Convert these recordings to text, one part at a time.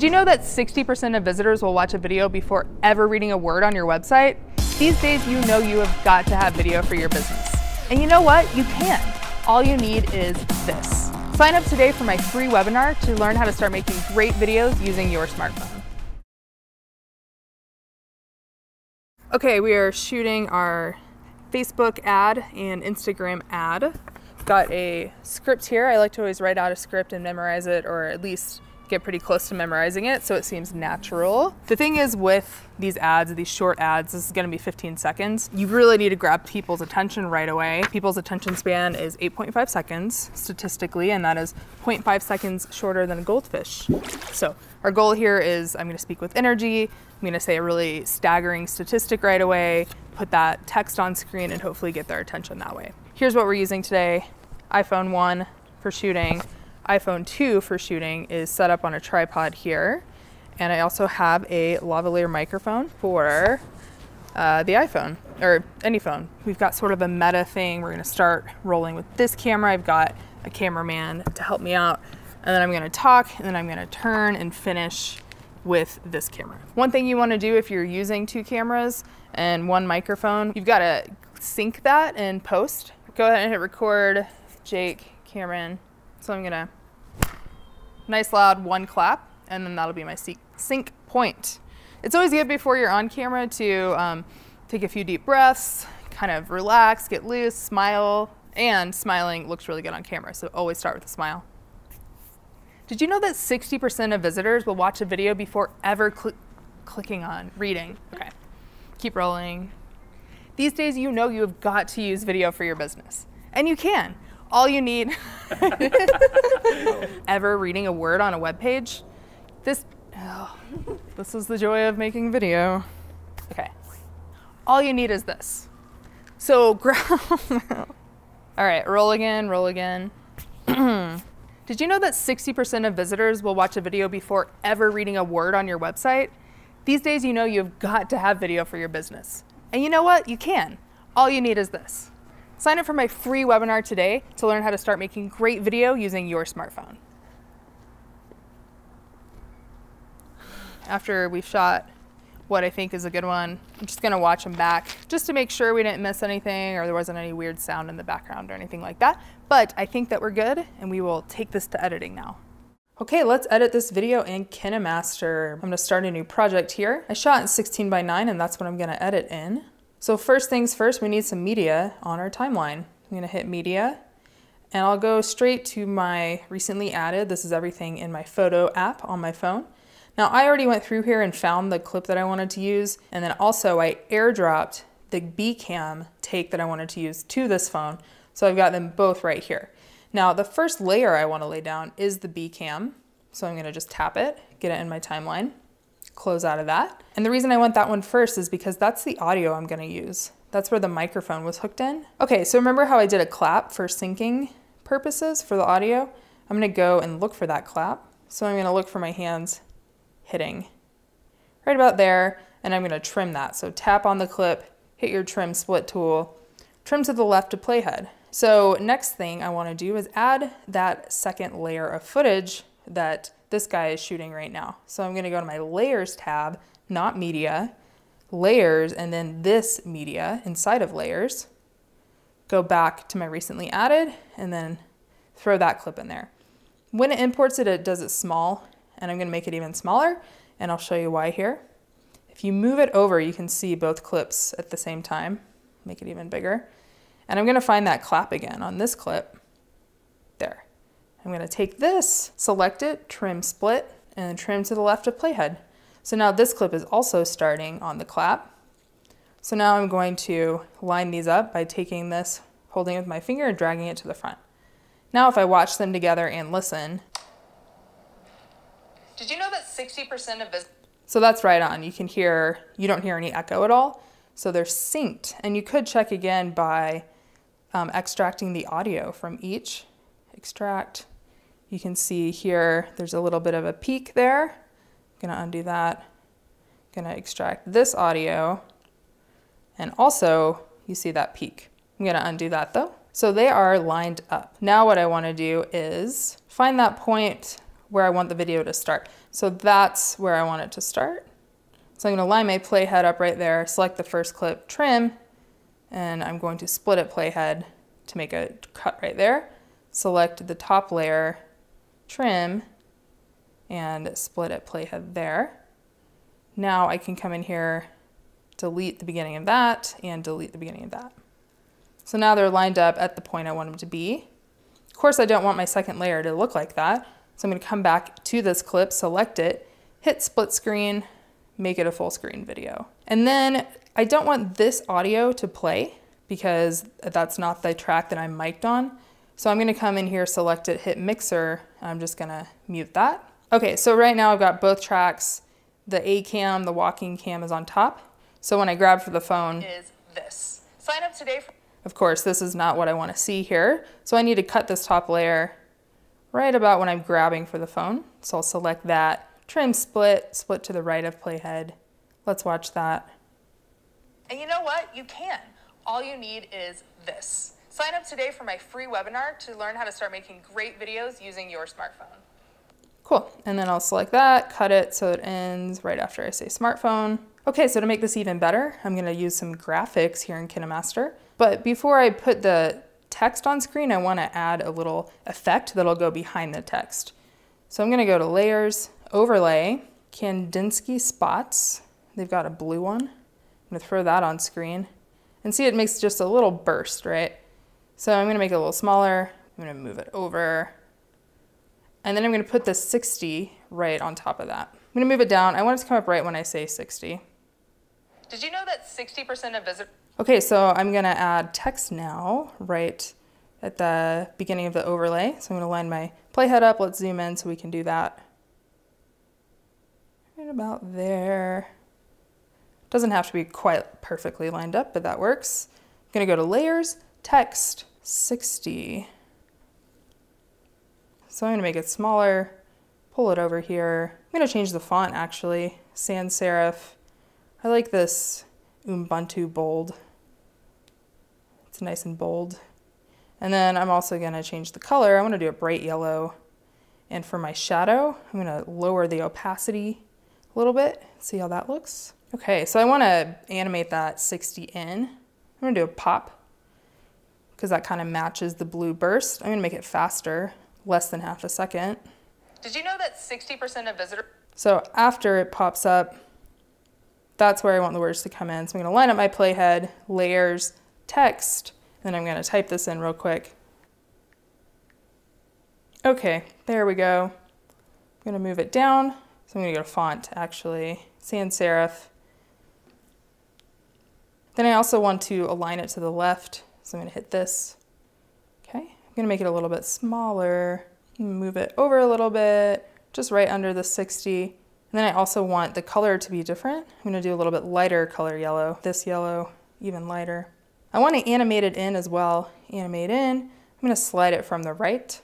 Did you know that 60% of visitors will watch a video before ever reading a word on your website? These days, you know you have got to have video for your business. And you know what? You can. All you need is this. Sign up today for my free webinar to learn how to start making great videos using your smartphone. Okay, we are shooting our Facebook ad and Instagram ad. Got a script here. I like to always write out a script and memorize it, or at least get pretty close to memorizing it so it seems natural. The thing is with these ads, these short ads, this is gonna be 15 seconds. You really need to grab people's attention right away. People's attention span is 8.5 seconds statistically, and that is 0.5 seconds shorter than a goldfish. So our goal here is I'm gonna speak with energy. I'm gonna say a really staggering statistic right away, put that text on screen, and hopefully get their attention that way. Here's what we're using today. iPhone 1 for shooting. iPhone 2 for shooting is set up on a tripod here. And I also have a lavalier microphone for the iPhone, or any phone. We've got sort of a meta thing. We're gonna start rolling with this camera. I've got a cameraman to help me out. And then I'm gonna talk, and then I'm gonna turn and finish with this camera. One thing you wanna do if you're using two cameras and one microphone, you've gotta sync that in post. Go ahead and hit record, Jake, Cameron. So I'm gonna, nice loud one clap, and then that'll be my sync point. It's always good before you're on camera to take a few deep breaths, kind of relax, get loose, smile, and smiling looks really good on camera, so always start with a smile. Did you know that 60% of visitors will watch a video before ever clicking on reading? Okay, keep rolling. These days, you know you have got to use video for your business, and you can. All you need, ever reading a word on a web page? This is the joy of making video. Okay, all you need is this. So all right, roll again, roll again. Did you know that 60% of visitors will watch a video before ever reading a word on your website? These days, you know you've got to have video for your business. And you know what? You can. All you need is this. Sign up for my free webinar today to learn how to start making great video using your smartphone. After we've shot what I think is a good one, I'm just gonna watch them back just to make sure we didn't miss anything or there wasn't any weird sound in the background or anything like that. But I think that we're good, and we will take this to editing now. Okay, let's edit this video in KineMaster. I'm gonna start a new project here. I shot in 16:9, and that's what I'm gonna edit in. So first things first, we need some media on our timeline. I'm gonna hit media, and I'll go straight to my recently added, this is everything in my photo app on my phone. Now I already went through here and found the clip that I wanted to use, and then also I airdropped the B cam take that I wanted to use to this phone. So I've got them both right here. Now the first layer I wanna lay down is the B cam. So I'm gonna just tap it, get it in my timeline, close out of that. And the reason I want that one first is because that's the audio I'm gonna use. That's where the microphone was hooked in. Okay, so remember how I did a clap for syncing purposes for the audio? I'm gonna go and look for that clap. So I'm gonna look for my hands hitting right about there, and I'm gonna trim that. So tap on the clip, hit your trim split tool, trim to the left to playhead. So next thing I wanna do is add that second layer of footage that this guy is shooting right now. So I'm gonna go to my layers tab, not media, layers, and then this media inside of layers, go back to my recently added, and then throw that clip in there. When it imports it, it does it small, and I'm gonna make it even smaller, and I'll show you why here. If you move it over, you can see both clips at the same time, make it even bigger. And I'm gonna find that clap again on this clip, there. I'm gonna take this, select it, trim split, and then trim to the left of playhead. So now this clip is also starting on the clap. So now I'm going to line these up by taking this, holding it with my finger and dragging it to the front. Now if I watch them together and listen. Did you know that 60% of this? So that's right on. You can hear, you don't hear any echo at all. So they're synced. And you could check again by extracting the audio from each. Extract. You can see here, there's a little bit of a peak there. I'm gonna undo that. I'm gonna extract this audio. And also, you see that peak. I'm gonna undo that though. So they are lined up. Now what I wanna do is find that point where I want the video to start. So that's where I want it to start. So I'm going to line my playhead up right there, select the first clip, trim, and I'm going to split it playhead to make a cut right there. Select the top layer, trim, and split it playhead there. Now I can come in here, delete the beginning of that, and delete the beginning of that. So now they're lined up at the point I want them to be. Of course, I don't want my second layer to look like that. So I'm going to come back to this clip, select it, hit split screen, make it a full screen video. And then I don't want this audio to play because that's not the track that I'm mic'd on. So I'm going to come in here, select it, hit mixer, and I'm just going to mute that. Okay, so right now I've got both tracks. The A cam, the walking cam is on top. So when I grab for the phone, is this. Sign up today. Of course, this is not what I want to see here. So I need to cut this top layer right about when I'm grabbing for the phone. So I'll select that, trim, split to the right of playhead. Let's watch that. And you know what? You can. All you need is this. Sign up today for my free webinar to learn how to start making great videos using your smartphone. Cool, and then I'll select that, cut it so it ends right after I say smartphone. Okay, so to make this even better, I'm gonna use some graphics here in KineMaster. But before I put the text on screen, I wanna add a little effect that'll go behind the text. So I'm gonna go to Layers, Overlay, Kandinsky Spots. They've got a blue one. I'm gonna throw that on screen. And see, it makes just a little burst, right? So I'm gonna make it a little smaller. I'm gonna move it over. And then I'm gonna put the 60 right on top of that. I'm gonna move it down. I want it to come up right when I say 60. Did you know that 60% of visitors... Okay, so I'm gonna add text now, right at the beginning of the overlay. So I'm gonna line my playhead up. Let's zoom in so we can do that. Right about there. Doesn't have to be quite perfectly lined up, but that works. I'm gonna go to Layers, Text, 60. So I'm gonna make it smaller, pull it over here. I'm gonna change the font actually, sans serif. I like this Ubuntu bold. It's nice and bold. And then I'm also gonna change the color. I wanna do a bright yellow. And for my shadow, I'm gonna lower the opacity a little bit. See how that looks? Okay, so I wanna animate that 60 in. I'm gonna do a pop because that kind of matches the blue burst. I'm gonna make it faster. Less than half a second. Did you know that 60% of visitors... So after it pops up, that's where I want the words to come in. So I'm gonna line up my playhead, Layers, Text, and then I'm gonna type this in real quick. Okay, there we go. I'm gonna move it down. So I'm gonna go to font, actually, sans serif. Then I also want to align it to the left. So I'm gonna hit this. I'm gonna make it a little bit smaller, move it over a little bit, just right under the 60. And then I also want the color to be different. I'm gonna do a little bit lighter color yellow, this yellow, even lighter. I wanna animate it in as well. Animate in, I'm gonna slide it from the right.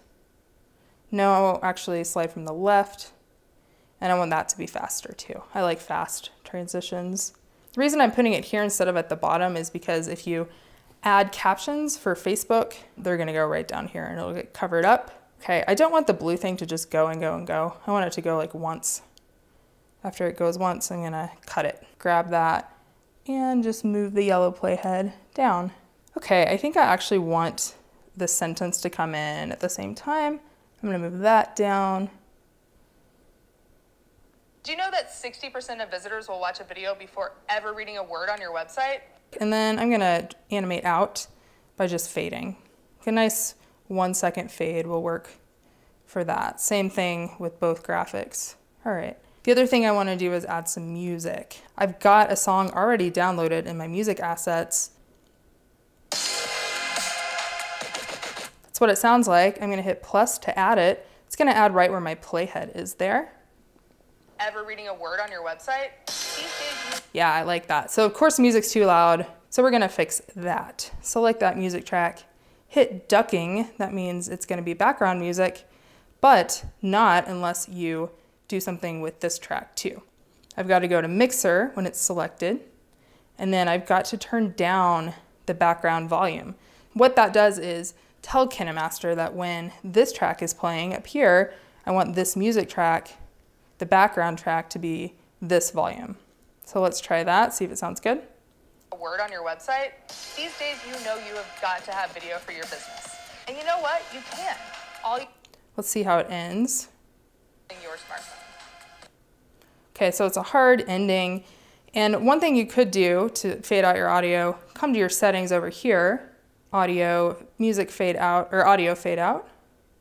No, actually slide from the left. And I want that to be faster too. I like fast transitions. The reason I'm putting it here instead of at the bottom is because if you add captions for Facebook, they're gonna go right down here and it'll get covered up. Okay, I don't want the blue thing to just go and go and go. I want it to go like once. After it goes once, I'm gonna cut it. Grab that and just move the yellow playhead down. Okay, I think I actually want the sentence to come in at the same time. I'm gonna move that down. Do you know that 60% of visitors will watch a video before ever reading a word on your website? And then I'm gonna animate out by just fading. A nice 1 second fade will work for that. Same thing with both graphics. All right. The other thing I wanna do is add some music. I've got a song already downloaded in my music assets. That's what it sounds like. I'm gonna hit plus to add it. It's gonna add right where my playhead is there. Ever reading a word on your website? Yeah, I like that. So of course music's too loud, so we're gonna fix that. Select that music track, hit ducking, that means it's gonna be background music, but not unless you do something with this track too. I've got to go to mixer when it's selected, and then I've got to turn down the background volume. What that does is tell KineMaster that when this track is playing up here, I want this music track, the background track, to be this volume. So let's try that, see if it sounds good. A word on your website? These days, you know you have got to have video for your business. And you know what? You can. Let's see how it ends. Your smartphone. Okay, so it's a hard ending. And one thing you could do to fade out your audio, come to your settings over here, audio, music fade out, or audio fade out.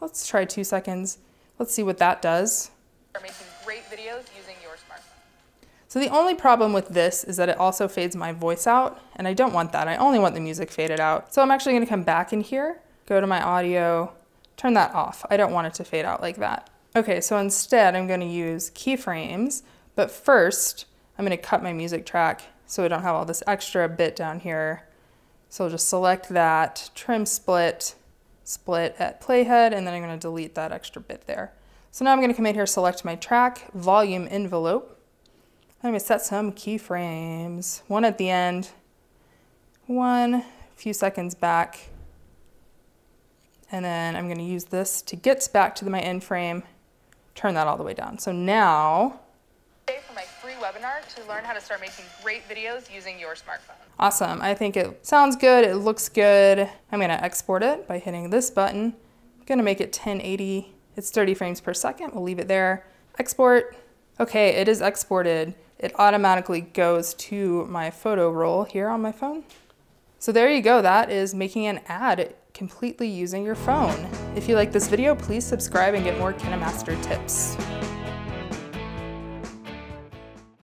Let's try 2 seconds. Let's see what that does. Are making great videos using your smartphone. So the only problem with this is that it also fades my voice out, and I don't want that. I only want the music faded out. So I'm actually gonna come back in here, go to my audio, turn that off. I don't want it to fade out like that. Okay, so instead I'm gonna use keyframes, but first I'm gonna cut my music track so we don't have all this extra bit down here. So I'll just select that, trim split, split at playhead, and then I'm gonna delete that extra bit there. So now I'm gonna come in here, select my track, volume envelope. I'm gonna set some keyframes, one at the end, one a few seconds back, and then I'm gonna use this to get back to my end frame, turn that all the way down. So now, for my free webinar to learn how to start making great videos using your smartphone. Awesome, I think it sounds good, it looks good. I'm gonna export it by hitting this button. I'm gonna make it 1080, it's 30 frames per second, we'll leave it there. Export, okay, it is exported. It automatically goes to my photo roll here on my phone. So there you go, that is making an ad completely using your phone. If you like this video, please subscribe and get more KineMaster tips.